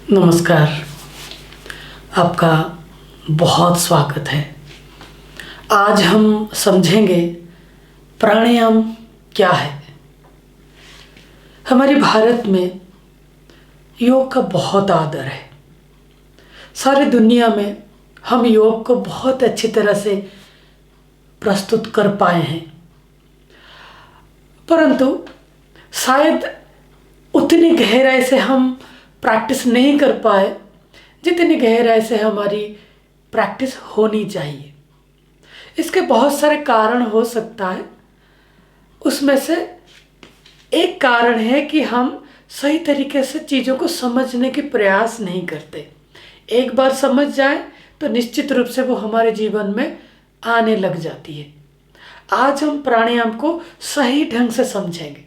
नमस्कार। आपका बहुत स्वागत है। आज हम समझेंगे प्राणायाम क्या है। हमारे भारत में योग का बहुत आदर है। सारी दुनिया में हम योग को बहुत अच्छी तरह से प्रस्तुत कर पाए हैं, परंतु शायद उतनी गहराई से हम प्रैक्टिस नहीं कर पाए जितनी गहराई से हमारी प्रैक्टिस होनी चाहिए। इसके बहुत सारे कारण हो सकता है। उसमें से एक कारण है कि हम सही तरीके से चीज़ों को समझने के प्रयास नहीं करते। एक बार समझ जाए तो निश्चित रूप से वो हमारे जीवन में आने लग जाती है। आज हम प्राणायाम को सही ढंग से समझेंगे।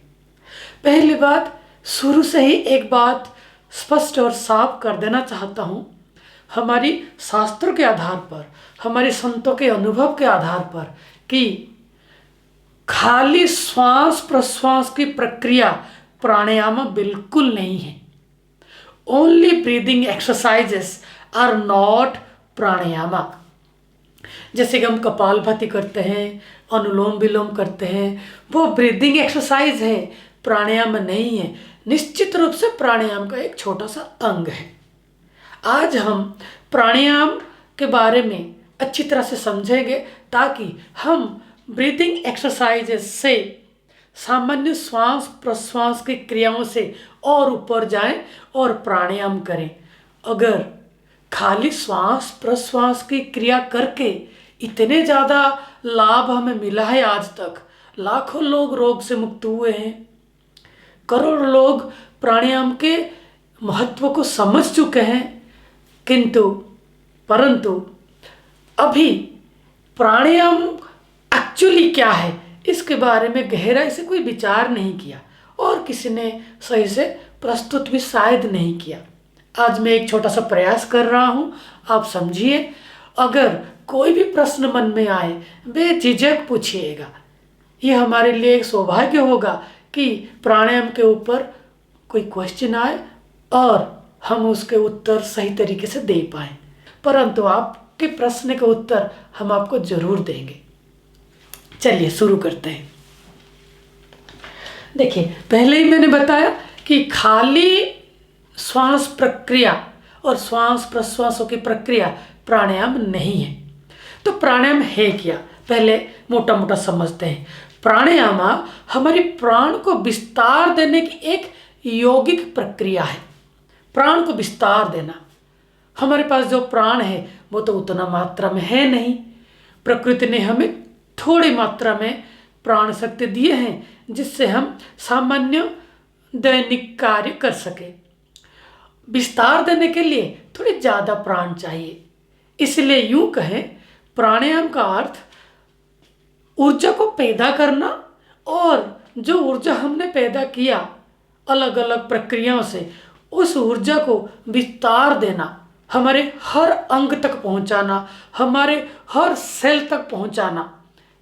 पहली बात, शुरू से ही एक बात स्पष्ट और साफ कर देना चाहता हूँ। हमारी शास्त्रों के आधार पर, हमारे संतों के अनुभव के आधार पर कि खाली श्वास प्रश्वास की प्रक्रिया प्राणायाम बिल्कुल नहीं है। Only breathing exercises are not pranayama. जैसे कि हम कपालभाति करते हैं, अनुलोम विलोम करते हैं, वो ब्रीदिंग एक्सरसाइज है, प्राणायाम नहीं है। निश्चित रूप से प्राणायाम का एक छोटा सा अंग है। आज हम प्राणायाम के बारे में अच्छी तरह से समझेंगे ताकि हम ब्रीदिंग एक्सरसाइजेस से, सामान्य श्वास प्रश्वास की क्रियाओं से और ऊपर जाएं और प्राणायाम करें। अगर खाली श्वास प्रश्वास की क्रिया करके इतने ज़्यादा लाभ हमें मिला है आज तक, लाखों लोग रोग से मुक्त हुए हैं, करोड़ों लोग प्राणायाम के महत्व को समझ चुके हैं, परंतु अभी प्राणायाम एक्चुअली क्या है इसके बारे में गहराई से कोई विचार नहीं किया और किसी ने सही से प्रस्तुत भी शायद नहीं किया। आज मैं एक छोटा सा प्रयास कर रहा हूँ, आप समझिए। अगर कोई भी प्रश्न मन में आए बेझिझक पूछिएगा। ये हमारे लिए एक सौभाग्य होगा कि प्राणायाम के ऊपर कोई क्वेश्चन आए और हम उसके उत्तर सही तरीके से दे पाएँ। परंतु आपके प्रश्न का उत्तर हम आपको जरूर देंगे। चलिए शुरू करते हैं। देखिए, पहले ही मैंने बताया कि खाली श्वास प्रक्रिया और श्वास प्रश्वासों की प्रक्रिया प्राणायाम नहीं है। तो प्राणायाम है क्या, पहले मोटा मोटा समझते हैं। प्राणायाम हमारी प्राण को विस्तार देने की एक यौगिक प्रक्रिया है। प्राण को विस्तार देना, हमारे पास जो प्राण है वो तो उतना मात्रा में है नहीं। प्रकृति ने हमें थोड़ी मात्रा में प्राण शक्ति दिए हैं जिससे हम सामान्य दैनिक कार्य कर सके। विस्तार देने के लिए थोड़ी ज़्यादा प्राण चाहिए। इसलिए यूँ कहें, प्राणायाम का अर्थ ऊर्जा को पैदा करना, और जो ऊर्जा हमने पैदा किया अलग अलग प्रक्रियाओं से, उस ऊर्जा को विस्तार देना, हमारे हर अंग तक पहुंचाना, हमारे हर सेल तक पहुंचाना,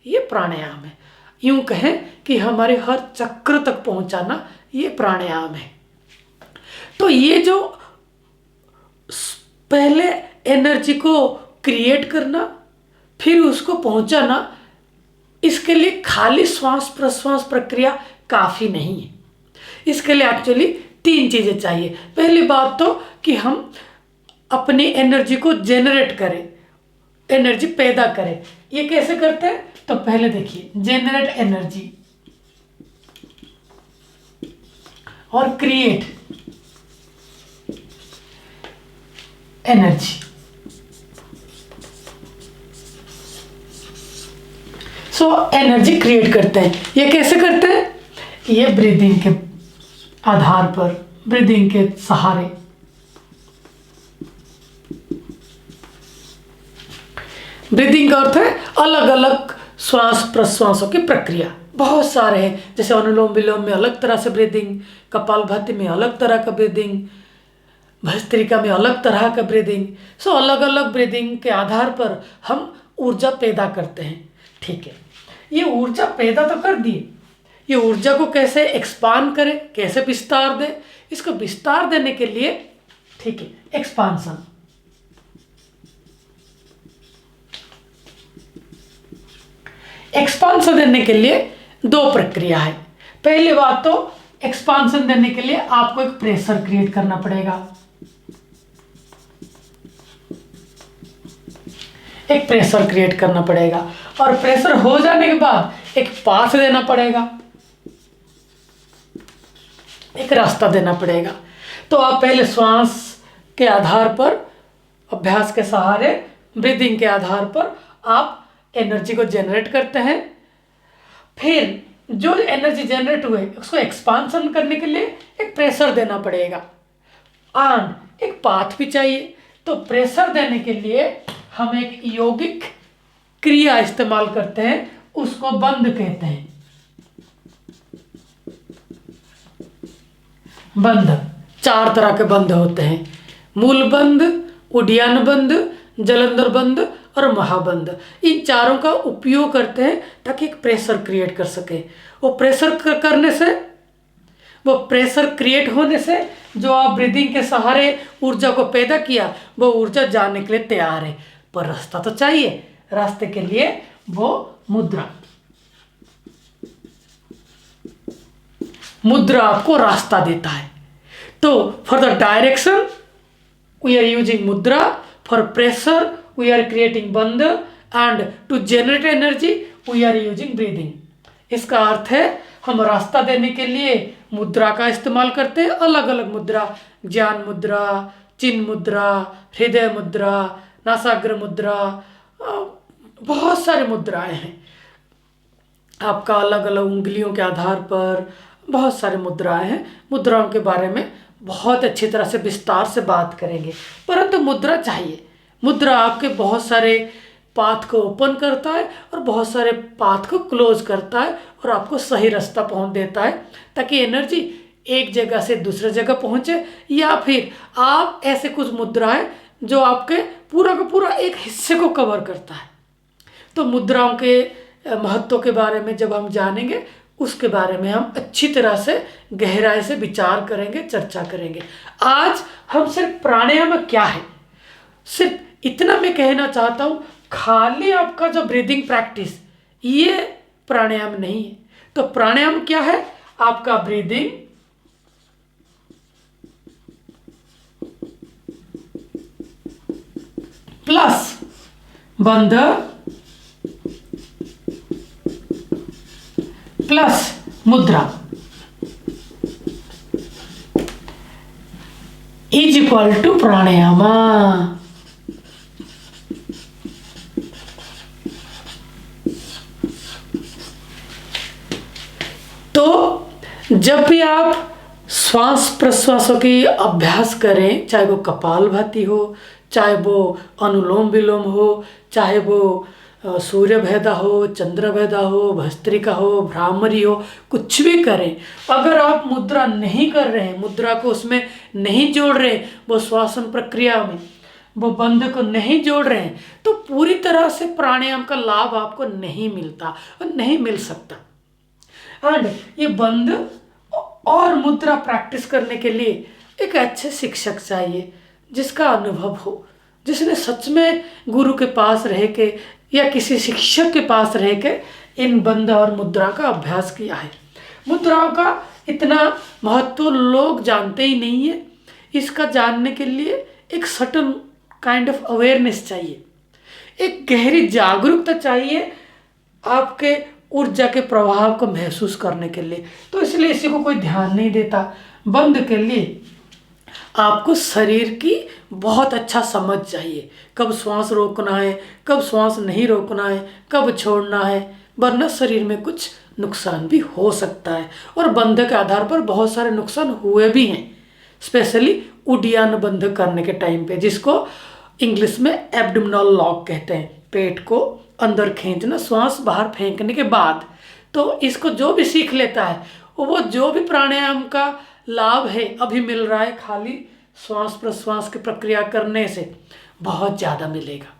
ये प्राणायाम है। यूं कहें कि हमारे हर चक्र तक पहुंचाना, ये प्राणायाम है। तो ये जो पहले एनर्जी को क्रिएट करना फिर उसको पहुंचाना, इसके लिए खाली श्वास प्रश्वास प्रक्रिया काफ़ी नहीं है। इसके लिए एक्चुअली 3 चीज़ें चाहिए। पहली बात तो कि हम अपनी एनर्जी को जेनरेट करें, एनर्जी पैदा करें। ये कैसे करते हैं, तो पहले देखिए, जेनरेट एनर्जी और create energy. So energy create करते हैं। ये कैसे करते हैं, ये ब्रीदिंग के आधार पर, ब्रीदिंग के सहारे। ब्रीदिंग का अर्थ है अलग अलग श्वास प्रश्वासों की प्रक्रिया। बहुत सारे हैं, जैसे अनुलोम विलोम में अलग तरह से ब्रीदिंग, कपालभाति में अलग तरह का ब्रीदिंग, भस्त्रिका में अलग तरह का ब्रीदिंग। सो अलग अलग ब्रीदिंग के आधार पर हम ऊर्जा पैदा करते हैं। ठीक है, ये ऊर्जा पैदा तो कर दिए, ये ऊर्जा को कैसे एक्सपांड करें, कैसे विस्तार दें, इसको विस्तार देने के लिए ठीक है। एक्सपांसन, एक्सपांसन देने के लिए दो प्रक्रिया है। पहली बात तो एक्सपांसन देने के लिए आपको एक प्रेशर क्रिएट करना पड़ेगा, एक प्रेशर क्रिएट करना पड़ेगा, और प्रेशर हो जाने के बाद एक पाथ देना पड़ेगा, एक रास्ता देना पड़ेगा। तो आप पहले श्वास के आधार पर, अभ्यास के सहारे, ब्रीदिंग के आधार पर आप एनर्जी को जनरेट करते हैं। फिर जो एनर्जी जनरेट हुए उसको एक्सपांसन करने के लिए एक प्रेशर देना पड़ेगा, और एक पाथ भी चाहिए। तो प्रेशर देने के लिए हम एक यौगिक क्रिया इस्तेमाल करते हैं, उसको बंध कहते हैं। बंध, चार तरह के बंध होते हैं, मूल बंध, उड्डयन बंध, जलंधर बंध और महाबंध। इन चारों का उपयोग करते हैं ताकि एक प्रेशर क्रिएट कर सके। वो प्रेशर करने से, वो प्रेशर क्रिएट होने से जो आप ब्रीदिंग के सहारे ऊर्जा को पैदा किया, वो ऊर्जा जाने के लिए तैयार है, पर रास्ता तो चाहिए। रास्ते के लिए वो मुद्रा, मुद्रा आपको रास्ता देता है। तो for the direction we are using mudra, for pressure we are creating bandha, and to generate energy we are using breathing. इसका अर्थ है हम रास्ता देने के लिए मुद्रा का इस्तेमाल करते हैं, अलग अलग मुद्रा, ज्ञान मुद्रा, चिन्ह मुद्रा, हृदय मुद्रा, नासाग्र मुद्रा, बहुत सारे मुद्राएं हैं। आपका अलग अलग उंगलियों के आधार पर बहुत सारे मुद्राएं हैं। मुद्राओं के बारे में बहुत अच्छी तरह से विस्तार से बात करेंगे, परंतु मुद्रा चाहिए। मुद्रा आपके बहुत सारे पाथ को ओपन करता है और बहुत सारे पाथ को क्लोज करता है, और आपको सही रास्ता पहुंच देता है, ताकि एनर्जी एक जगह से दूसरे जगह पहुंचे। या फिर आप ऐसे कुछ मुद्राएं जो आपके पूरा का पूरा एक हिस्से को कवर करता है। तो मुद्राओं के महत्व के बारे में जब हम जानेंगे, उसके बारे में हम अच्छी तरह से गहराई से विचार करेंगे, चर्चा करेंगे। आज हम सिर्फ प्राणायाम क्या है, सिर्फ इतना मैं कहना चाहता हूँ, खाली आपका जो ब्रीदिंग प्रैक्टिस ये प्राणायाम नहीं है। तो प्राणायाम क्या है? आपका ब्रीदिंग, प्लस बंध, प्लस मुद्रा इज इक्वल टू प्राणायाम। तो जब भी आप श्वास प्रश्वासों की अभ्यास करें, चाहे वो कपालभाति हो, चाहे वो अनुलोम विलोम हो, चाहे वो सूर्य भेदा हो, चंद्र भेदा हो, भस्त्रिका हो, भ्रामरी हो, कुछ भी करें, अगर आप मुद्रा नहीं कर रहे हैं, मुद्रा को उसमें नहीं जोड़ रहे हैं, वो श्वासन प्रक्रिया में वो बंध को नहीं जोड़ रहे हैं, तो पूरी तरह से प्राणायाम का लाभ आपको नहीं मिलता और नहीं मिल सकता। एंड ये बंध और मुद्रा प्रैक्टिस करने के लिए एक अच्छे शिक्षक चाहिए, जिसका अनुभव हो, जिसने सच में गुरु के पास रह के या किसी शिक्षक के पास रह के इन बंध और मुद्रा का अभ्यास किया है। मुद्राओं का इतना महत्व लोग जानते ही नहीं है। इसका जानने के लिए एक सर्टन काइंड ऑफ अवेयरनेस चाहिए, एक गहरी जागरूकता चाहिए आपके ऊर्जा के प्रभाव को महसूस करने के लिए। तो इसलिए इसी को कोई ध्यान नहीं देता। बंध के लिए आपको शरीर की बहुत अच्छा समझ चाहिए, कब श्वास रोकना है, कब श्वास नहीं रोकना है, कब छोड़ना है, वरना शरीर में कुछ नुकसान भी हो सकता है। और बंध के आधार पर बहुत सारे नुकसान हुए भी हैं, स्पेशली उड्डयन बंध करने के टाइम पे, जिसको इंग्लिश में एब्डोमिनल लॉक कहते हैं, पेट को अंदर खींचना श्वास बाहर फेंकने के बाद। तो इसको जो भी सीख लेता है, वो जो भी प्राणायाम का लाभ है अभी मिल रहा है, खाली श्वास प्रश्वास की प्रक्रिया करने से बहुत ज़्यादा मिलेगा।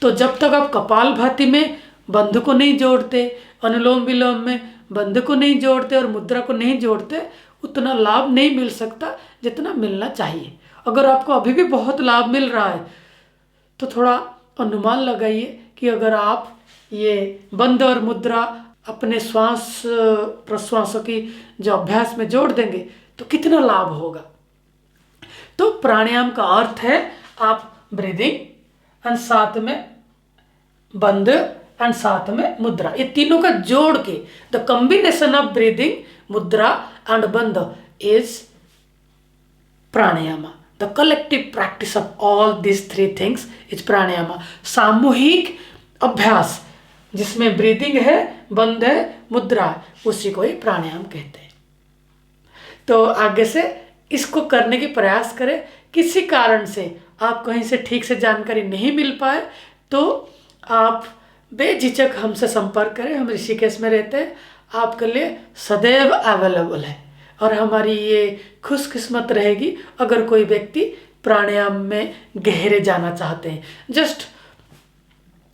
तो जब तक आप कपालभाति में बंध को नहीं जोड़ते, अनुलोम विलोम में बंध को नहीं जोड़ते और मुद्रा को नहीं जोड़ते, उतना लाभ नहीं मिल सकता जितना मिलना चाहिए। अगर आपको अभी भी बहुत लाभ मिल रहा है तो थोड़ा अनुमान लगाइए कि अगर आप ये बंद और मुद्रा अपने श्वास प्रश्वासों की जो अभ्यास में जोड़ देंगे तो कितना लाभ होगा। तो प्राणायाम का अर्थ है आप ब्रीदिंग एंड साथ में बंद एंड साथ में मुद्रा, ये तीनों का जोड़ के the combination of breathing, mudra and bandh is pranayama. The collective practice of all this three things is pranayama. सामूहिक अभ्यास जिसमें ब्रीदिंग है, बंद है, मुद्रा है, उसी को ही प्राणायाम कहते हैं। तो आगे से इसको करने की प्रयास करें। किसी कारण से आप कहीं से ठीक से जानकारी नहीं मिल पाए तो आप बेझिझक हमसे संपर्क करें। हम ऋषिकेश में रहते हैं, आपके लिए सदैव अवेलेबल है। और हमारी ये खुशकिस्मत रहेगी अगर कोई व्यक्ति प्राणायाम में गहरे जाना चाहते हैं। जस्ट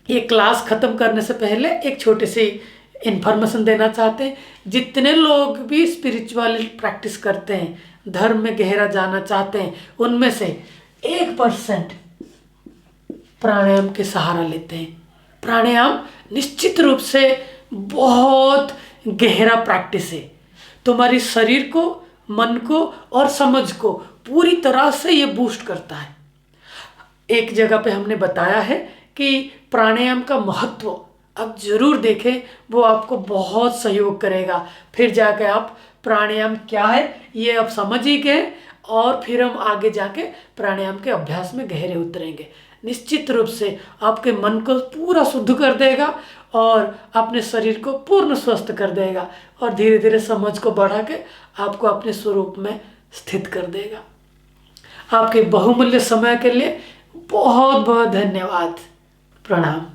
ये क्लास ख़त्म करने से पहले एक छोटी सी इन्फॉर्मेशन देना चाहते हैं। जितने लोग भी स्पिरिचुअल प्रैक्टिस करते हैं, धर्म में गहरा जाना चाहते हैं, उनमें से 1% प्राणायाम के सहारा लेते हैं। प्राणायाम निश्चित रूप से बहुत गहरा प्रैक्टिस है। तुम्हारी शरीर को, मन को और समझ को पूरी तरह से ये बूस्ट करता है। एक जगह पे हमने बताया है कि प्राणायाम का महत्व आप जरूर देखें, वो आपको बहुत सहयोग करेगा। फिर जाके आप प्राणायाम क्या है ये आप समझ ही गए और फिर हम आगे जाके प्राणायाम के अभ्यास में गहरे उतरेंगे। निश्चित रूप से आपके मन को पूरा शुद्ध कर देगा और अपने शरीर को पूर्ण स्वस्थ कर देगा और धीरे धीरे समझ को बढ़ा के आपको अपने स्वरूप में स्थित कर देगा। आपके बहुमूल्य समय के लिए बहुत बहुत धन्यवाद। प्रणाम।